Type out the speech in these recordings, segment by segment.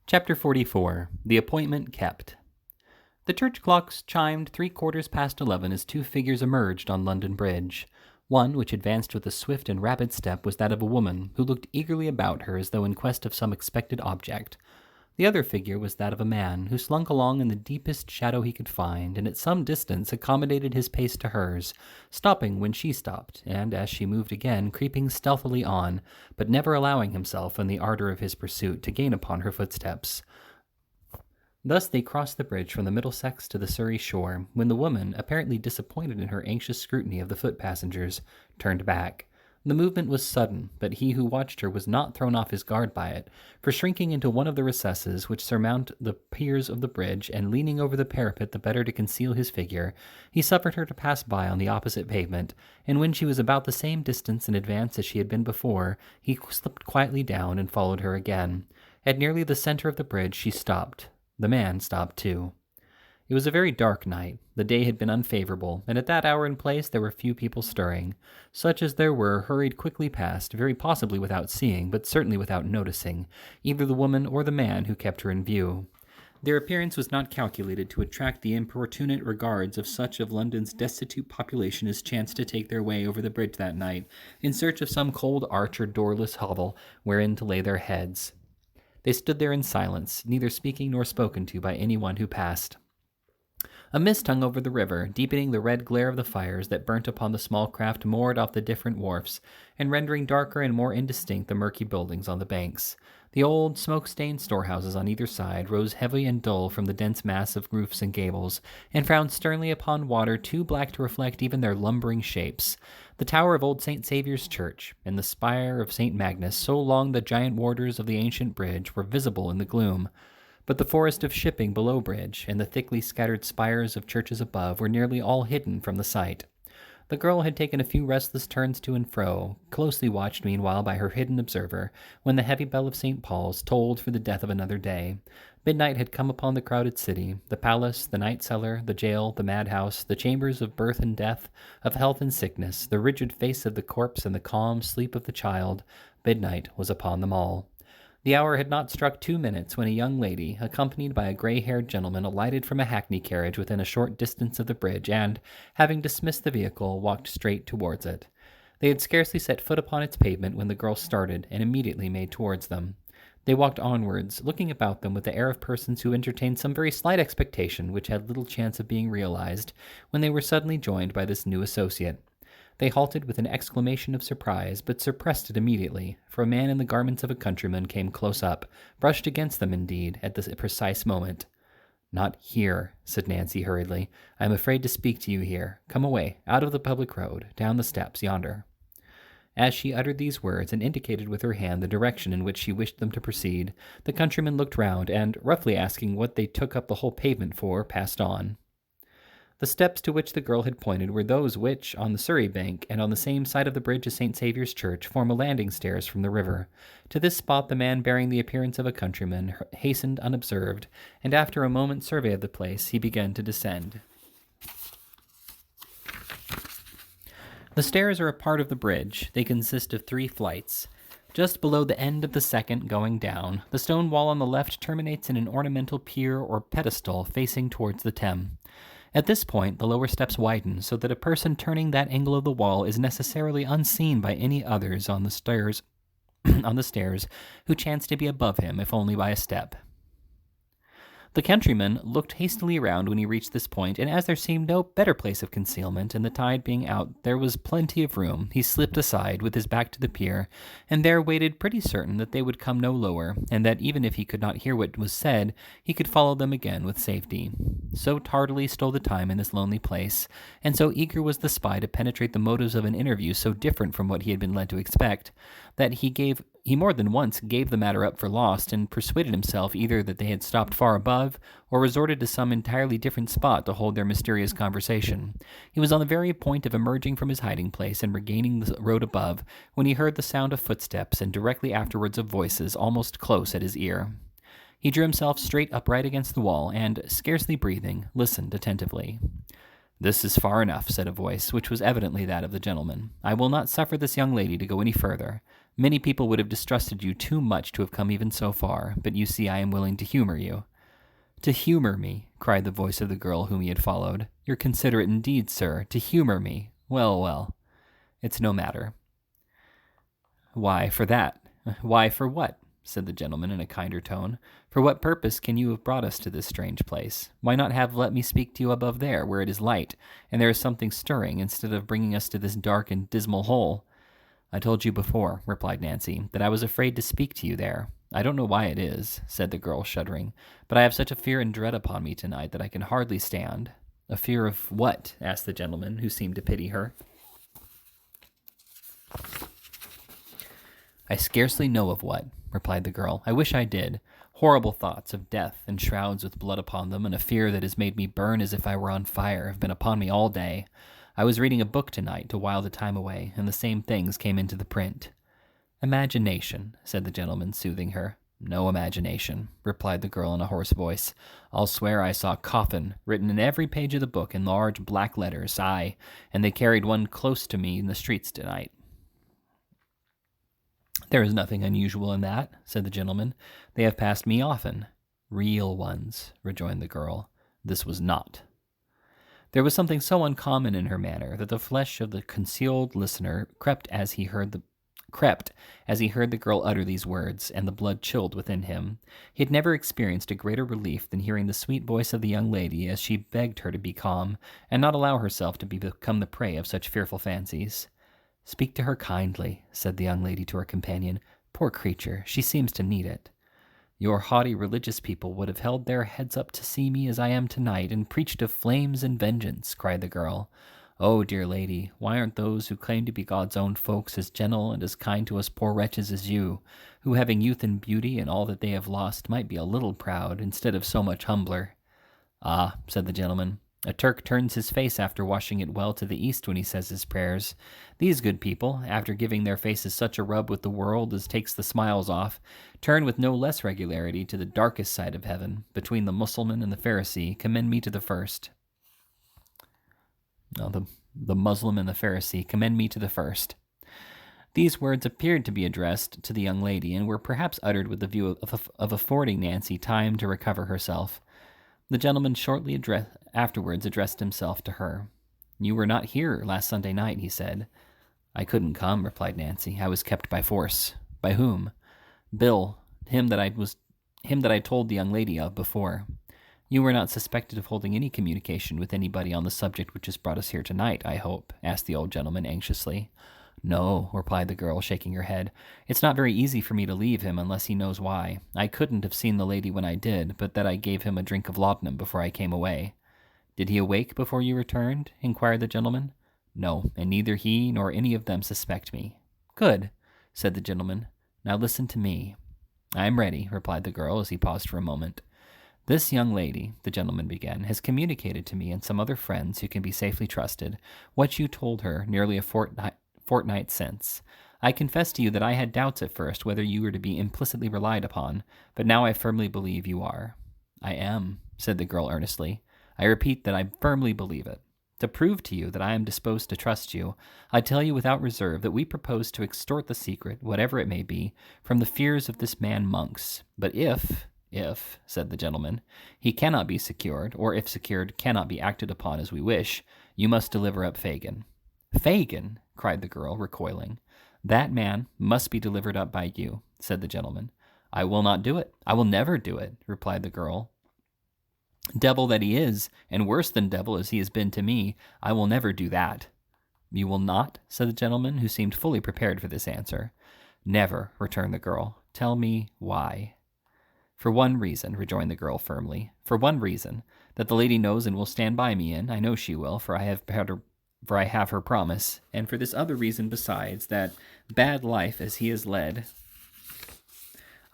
Chapter 44. The Appointment Kept. The church clocks chimed 11:15 as two figures emerged on London Bridge. One, which advanced with a swift and rapid step, was that of a woman, who looked eagerly about her as though in quest of some expected object. The other figure was that of a man, who slunk along in the deepest shadow he could find, and at some distance accommodated his pace to hers, stopping when she stopped, and, as she moved again, creeping stealthily on, but never allowing himself, in the ardor of his pursuit, to gain upon her footsteps. Thus they crossed the bridge from the Middlesex to the Surrey shore, when the woman, apparently disappointed in her anxious scrutiny of the foot passengers, turned back. The movement was sudden, but he who watched her was not thrown off his guard by it, for shrinking into one of the recesses which surmount the piers of the bridge, and leaning over the parapet the better to conceal his figure, he suffered her to pass by on the opposite pavement, and when she was about the same distance in advance as she had been before, he slipped quietly down and followed her again. At nearly the center of the bridge she stopped. The man stopped too. It was a very dark night. The day had been unfavorable, and at that hour and place there were few people stirring. Such as there were hurried quickly past, very possibly without seeing, but certainly without noticing, either the woman or the man who kept her in view. Their appearance was not calculated to attract the importunate regards of such of London's destitute population as chanced to take their way over the bridge that night, in search of some cold arch or doorless hovel wherein to lay their heads. They stood there in silence, neither speaking nor spoken to by any one who passed. A mist hung over the river, deepening the red glare of the fires that burnt upon the small craft moored off the different wharfs, and rendering darker and more indistinct the murky buildings on the banks. The old, smoke-stained storehouses on either side rose heavy and dull from the dense mass of roofs and gables, and frowned sternly upon water too black to reflect even their lumbering shapes. The tower of old St. Saviour's Church, and the spire of St. Magnus, so long the giant warders of the ancient bridge, were visible in the gloom. But the forest of shipping below bridge, and the thickly scattered spires of churches above, were nearly all hidden from the sight. The girl had taken a few restless turns to and fro, closely watched meanwhile by her hidden observer, when the heavy bell of St. Paul's tolled for the death of another day. Midnight had come upon the crowded city, the palace, the night cellar, the jail, the madhouse, the chambers of birth and death, of health and sickness, the rigid face of the corpse and the calm sleep of the child. Midnight was upon them all. The hour had not struck 2 minutes when a young lady, accompanied by a gray-haired gentleman, alighted from a hackney carriage within a short distance of the bridge, and, having dismissed the vehicle, walked straight towards it. They had scarcely set foot upon its pavement when the girl started, and immediately made towards them. They walked onwards, looking about them with the air of persons who entertained some very slight expectation which had little chance of being realized, when they were suddenly joined by this new associate. They halted with an exclamation of surprise, but suppressed it immediately, for a man in the garments of a countryman came close up, brushed against them, indeed, at the precise moment. "Not here," said Nancy hurriedly. "I am afraid to speak to you here. Come away, out of the public road, down the steps yonder." As she uttered these words and indicated with her hand the direction in which she wished them to proceed, the countryman looked round, and, roughly asking what they took up the whole pavement for, passed on. The steps to which the girl had pointed were those which, on the Surrey bank, and on the same side of the bridge as St. Saviour's Church, form a landing stairs from the river. To this spot the man bearing the appearance of a countryman hastened unobserved, and after a moment's survey of the place, he began to descend. The stairs are a part of the bridge. They consist of 3 flights. Just below the end of the second, going down, the stone wall on the left terminates in an ornamental pier or pedestal facing towards the Thames. At this point, the lower steps widen, so that a person turning that angle of the wall is necessarily unseen by any others on the stairs, who chance to be above him, if only by a step. The countryman looked hastily round when he reached this point, and as there seemed no better place of concealment, and the tide being out, there was plenty of room, he slipped aside, with his back to the pier, and there waited, pretty certain that they would come no lower, and that even if he could not hear what was said, he could follow them again with safety. So tardily stole the time in this lonely place, and so eager was the spy to penetrate the motives of an interview so different from what he had been led to expect, that he more than once gave the matter up for lost, and persuaded himself either that they had stopped far above, or resorted to some entirely different spot to hold their mysterious conversation. He was on the very point of emerging from his hiding place and regaining the road above, when he heard the sound of footsteps, and directly afterwards of voices, almost close at his ear. He drew himself straight upright against the wall, and, scarcely breathing, listened attentively. This is far enough, said a voice, which was evidently that of the gentleman. I will not suffer this young lady to go any further. Many people would have distrusted you too much to have come even so far, but you see I am willing to humor you. To humor me, cried the voice of the girl whom he had followed. You're considerate indeed, sir, to humor me. Well, well, it's no matter. Why, for that. Why, for what? Said the gentleman in a kinder tone. For what purpose can you have brought us to this strange place? Why not have let me speak to you above there, where it is light, and there is something stirring, instead of bringing us to this dark and dismal hole? I told you before, replied Nancy, that I was afraid to speak to you there. I don't know why it is, said the girl, shuddering, but I have such a fear and dread upon me tonight that I can hardly stand. A fear of what? Asked the gentleman, who seemed to pity her. I scarcely know of what, replied the girl. I wish I did. Horrible thoughts of death and shrouds with blood upon them, and a fear that has made me burn as if I were on fire, have been upon me all day. I was reading a book tonight to while the time away, and the same things came into the print. Imagination, said the gentleman, soothing her. No imagination, replied the girl in a hoarse voice. I'll swear I saw coffin written in every page of the book in large black letters, aye, and they carried one close to me in the streets tonight. There is nothing unusual in that, said the gentleman. They have passed me often. Real ones, rejoined the girl. This was not. There was something so uncommon in her manner that the flesh of the concealed listener crept as he heard the girl utter these words, and the blood chilled within him. He had never experienced a greater relief than hearing the sweet voice of the young lady as she begged her to be calm, and not allow herself to become the prey of such fearful fancies. Speak to her kindly, said the young lady to her companion. Poor creature, she seems to need it. Your haughty religious people would have held their heads up to see me as I am tonight, and preached of flames and vengeance, cried the girl. Oh, dear lady, why aren't those who claim to be God's own folks as gentle and as kind to us poor wretches as you, who, having youth and beauty and all that they have lost, might be a little proud, instead of so much humbler? Ah, said the gentleman, a Turk turns his face after washing it well to the east when he says his prayers. These good people, after giving their faces such a rub with the world as takes the smiles off, turn with no less regularity to the darkest side of heaven. Between the Mussulman and the Pharisee, commend me to the first. No, the Muslim and the Pharisee, commend me to the first. These words appeared to be addressed to the young lady, and were perhaps uttered with the view of affording Nancy time to recover herself. The gentleman shortly afterwards addressed himself to her. You were not here last Sunday night, he said. I couldn't come, replied Nancy. I was kept by force. By whom? Bill, him that I told the young lady of before. You were not suspected of holding any communication with anybody on the subject which has brought us here tonight, I hope, asked the old gentleman anxiously. No, replied the girl, shaking her head. It's not very easy for me to leave him unless he knows why. I couldn't have seen the lady when I did, but that I gave him a drink of laudanum before I came away. Did he awake before you returned? Inquired the gentleman. No, and neither he nor any of them suspect me. Good, said the gentleman. Now listen to me. I am ready, replied the girl as he paused for a moment. This young lady, the gentleman began, has communicated to me and some other friends who can be safely trusted what you told her nearly a fortnight since. I confess to you that I had doubts at first whether you were to be implicitly relied upon, but now I firmly believe you are. I am, said the girl earnestly. I repeat that I firmly believe it. To prove to you that I am disposed to trust you, I tell you without reserve that we propose to extort the secret, whatever it may be, from the fears of this man Monks. But if, said the gentleman, he cannot be secured, or if secured, cannot be acted upon as we wish, you must deliver up Fagin. Fagin, cried the girl, recoiling. That man must be delivered up by you, said the gentleman. I will not do it. I will never do it, replied the girl. Devil that he is, and worse than devil as he has been to me, I will never do that. You will not, said the gentleman, who seemed fully prepared for this answer. Never, returned the girl. Tell me why. For one reason, rejoined the girl firmly. For one reason, that the lady knows and will stand by me in. I know she will, for I have her promise. And for this other reason besides, that bad life as he has led,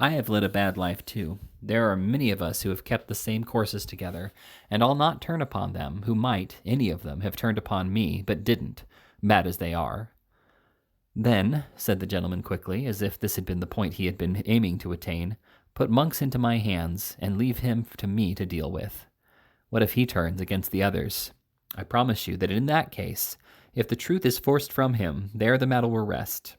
I have led a bad life too. There are many of us who have kept the same courses together, and I'll not turn upon them who might, any of them, have turned upon me, but didn't, bad as they are. Then, said the gentleman quickly, as if this had been the point he had been aiming to attain, put Monks into my hands, and leave him to me to deal with. What if he turns against the others? I promise you that in that case, if the truth is forced from him, there the matter will rest.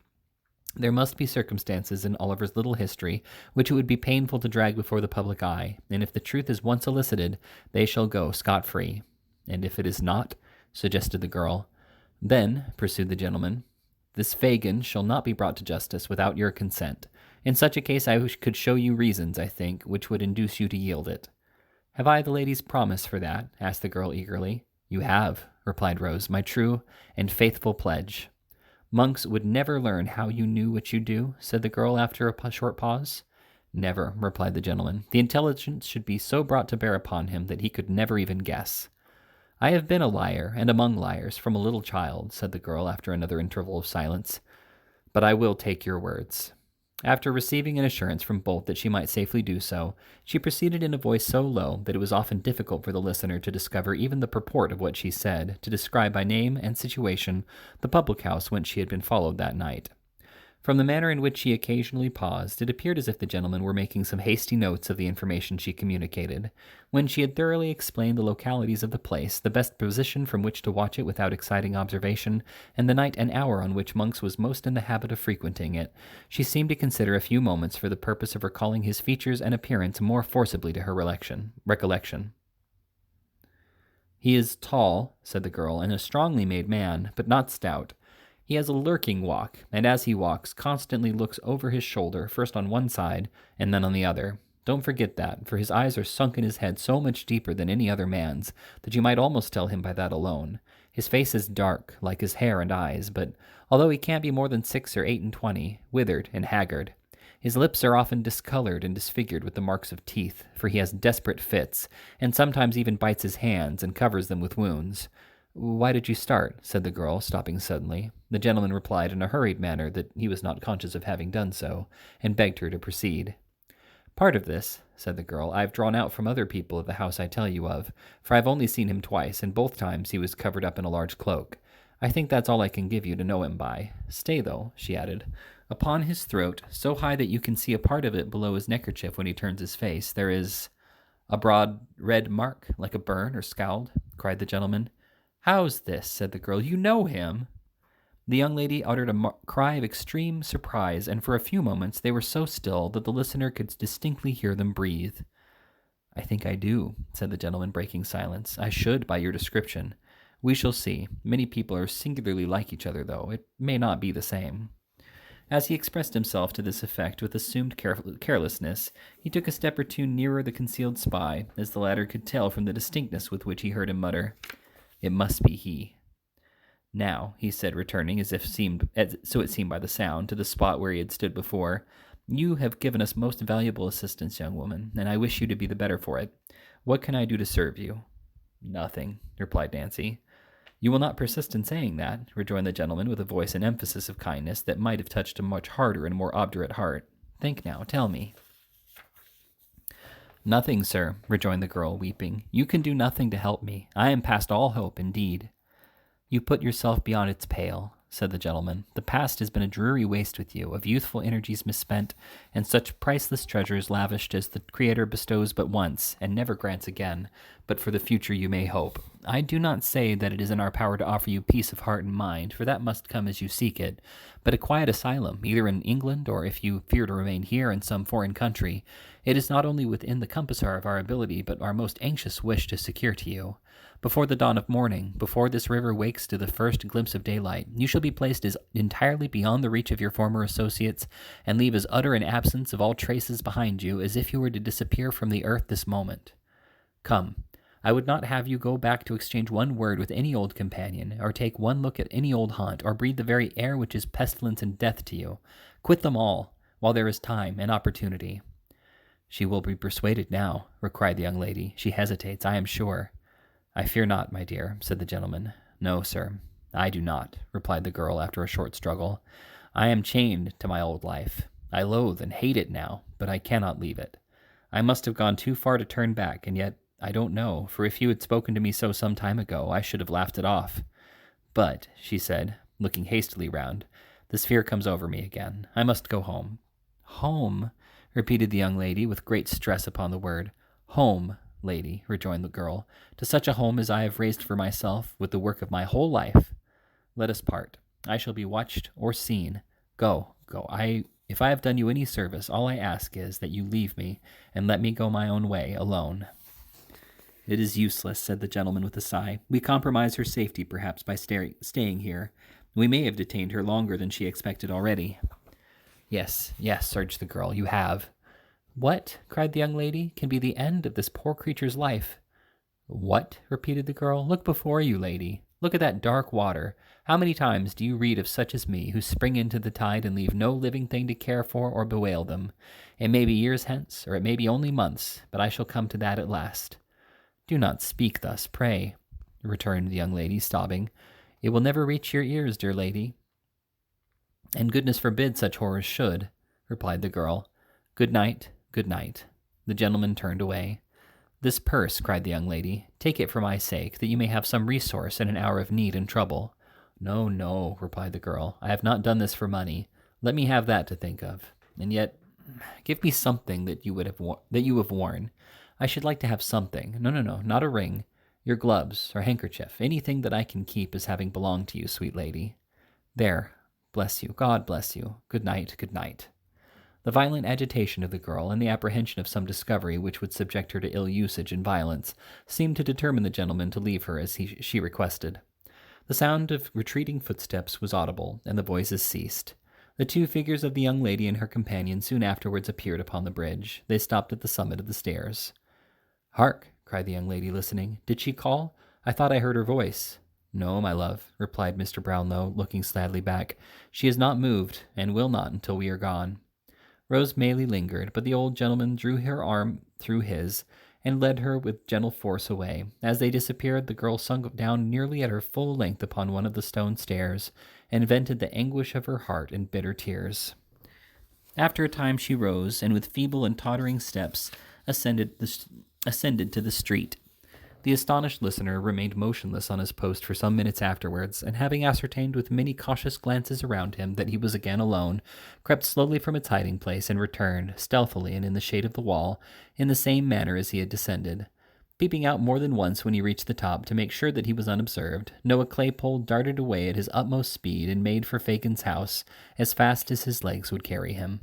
There must be circumstances in Oliver's little history which it would be painful to drag before the public eye, and if the truth is once elicited, they shall go scot-free. And if it is not, suggested the girl. Then, pursued the gentleman, this Fagin shall not be brought to justice without your consent. In such a case I could show you reasons, I think, which would induce you to yield it. Have I the lady's promise for that? Asked the girl eagerly. You have, replied Rose, my true and faithful pledge. Monks would never learn how you knew what you do, said the girl after a short pause. Never, replied the gentleman. The intelligence should be so brought to bear upon him that he could never even guess. I have been a liar, and among liars, from a little child, said the girl after another interval of silence. But I will take your words. After receiving an assurance from both that she might safely do so, she proceeded in a voice so low that it was often difficult for the listener to discover even the purport of what she said, to describe by name and situation the public house whence she had been followed that night. From the manner in which she occasionally paused, it appeared as if the gentleman were making some hasty notes of the information she communicated. When she had thoroughly explained the localities of the place, the best position from which to watch it without exciting observation, and the night and hour on which Monks was most in the habit of frequenting it, she seemed to consider a few moments for the purpose of recalling his features and appearance more forcibly to her recollection. He is tall, said the girl, and a strongly made man, but not stout. He has a lurking walk, and as he walks, constantly looks over his shoulder, first on one side, and then on the other. Don't forget that, for his eyes are sunk in his head so much deeper than any other man's, that you might almost tell him by that alone. His face is dark, like his hair and eyes, but although he can't be more than 6 or 28, withered and haggard. His lips are often discolored and disfigured with the marks of teeth, for he has desperate fits, and sometimes even bites his hands and covers them with wounds. Why did you start? Said the girl, stopping suddenly. The gentleman replied in a hurried manner that he was not conscious of having done so, and begged her to proceed. Part of this, said the girl, I have drawn out from other people of the house I tell you of, for I have only seen him twice, and both times he was covered up in a large cloak. I think that's all I can give you to know him by. Stay, though, she added. Upon his throat, so high that you can see a part of it below his neckerchief when he turns his face, there is a broad red mark, like a burn or scald, cried the gentleman. How's this? Said the girl. You know him? The young lady uttered a cry of extreme surprise, and for a few moments they were so still that the listener could distinctly hear them breathe. I think I do, said the gentleman, breaking silence. I should, by your description. We shall see. Many people are singularly like each other, though. It may not be the same. As he expressed himself to this effect with assumed carelessness, he took a step or two nearer the concealed spy, as the latter could tell from the distinctness with which he heard him mutter, It must be he. Now, he said, returning, so it seemed by the sound, to the spot where he had stood before, you have given us most valuable assistance, young woman, and I wish you to be the better for it. What can I do to serve you? Nothing, replied Nancy. You will not persist in saying that, rejoined the gentleman with a voice and emphasis of kindness that might have touched a much harder and more obdurate heart. Think now, tell me. Nothing, sir, rejoined the girl, weeping. You can do nothing to help me. I am past all hope, indeed. You put yourself beyond its pale, said the gentleman. The past has been a dreary waste with you, of youthful energies misspent, and such priceless treasures lavished as the Creator bestows but once, and never grants again, but for the future you may hope. I do not say that it is in our power to offer you peace of heart and mind, for that must come as you seek it, but a quiet asylum, either in England, or if you fear to remain here in some foreign country, it is not only within the compass of our ability, but our most anxious wish to secure to you. Before the dawn of morning, before this river wakes to the first glimpse of daylight, you shall be placed as entirely beyond the reach of your former associates, and leave as utter an absence of all traces behind you as if you were to disappear from the earth this moment. Come, I would not have you go back to exchange one word with any old companion, or take one look at any old haunt, or breathe the very air which is pestilence and death to you. Quit them all, while there is time and opportunity. She will be persuaded now, cried the young lady. She hesitates, I am sure. I fear not, my dear, said the gentleman. No, sir, I do not, replied the girl after a short struggle. I am chained to my old life. I loathe and hate it now, but I cannot leave it. I must have gone too far to turn back, and yet I don't know, for if you had spoken to me so some time ago, I should have laughed it off. But, she said, looking hastily round, this fear comes over me again. I must go home. Home? Repeated the young lady, with great stress upon the word. Home. lady, rejoined the girl, to such a home as I have raised for myself with the work of my whole life. Let us part. I shall be watched or seen. Go, go. If I have done you any service, all I ask is that you leave me and let me go my own way alone. It is useless, said the gentleman with a sigh. We compromise her safety, perhaps, by staying here. We may have detained her longer than she expected already. Yes, yes, urged the girl, you have. What, cried the young lady, can be the end of this poor creature's life? What? Repeated the girl. Look before you, lady. Look at that dark water. How many times do you read of such as me, who spring into the tide and leave no living thing to care for or bewail them? It may be years hence, or it may be only months, but I shall come to that at last. Do not speak thus, pray, returned the young lady, sobbing. It will never reach your ears, dear lady. And goodness forbid such horrors should, replied the girl. Good night, good night. The gentleman turned away. This purse, cried the young lady, take it for my sake, that you may have some resource in an hour of need and trouble. No, no, replied the girl, I have not done this for money. Let me have that to think of. And yet, give me something that you have worn. I should like to have something. No, not a ring. Your gloves or handkerchief, anything that I can keep as having belonged to you, sweet lady. There, bless you, God bless you. Good night, good night. The violent agitation of the girl and the apprehension of some discovery which would subject her to ill usage and violence seemed to determine the gentleman to leave her as she requested. The sound of retreating footsteps was audible, and the voices ceased. The two figures of the young lady and her companion soon afterwards appeared upon the bridge. They stopped at the summit of the stairs. Hark, cried the young lady, listening. Did she call? I thought I heard her voice. No, my love, replied Mr. Brownlow, looking sadly back. She has not moved, and will not until we are gone. Rose Maylie lingered, but the old gentleman drew her arm through his, and led her with gentle force away. As they disappeared, the girl sunk down nearly at her full length upon one of the stone stairs, and vented the anguish of her heart in bitter tears. After a time she rose, and with feeble and tottering steps ascended to the street. The astonished listener remained motionless on his post for some minutes afterwards, and having ascertained with many cautious glances around him that he was again alone, crept slowly from its hiding-place and returned, stealthily and in the shade of the wall, in the same manner as he had descended. Peeping out more than once when he reached the top to make sure that he was unobserved, Noah Claypole darted away at his utmost speed and made for Fagin's house as fast as his legs would carry him.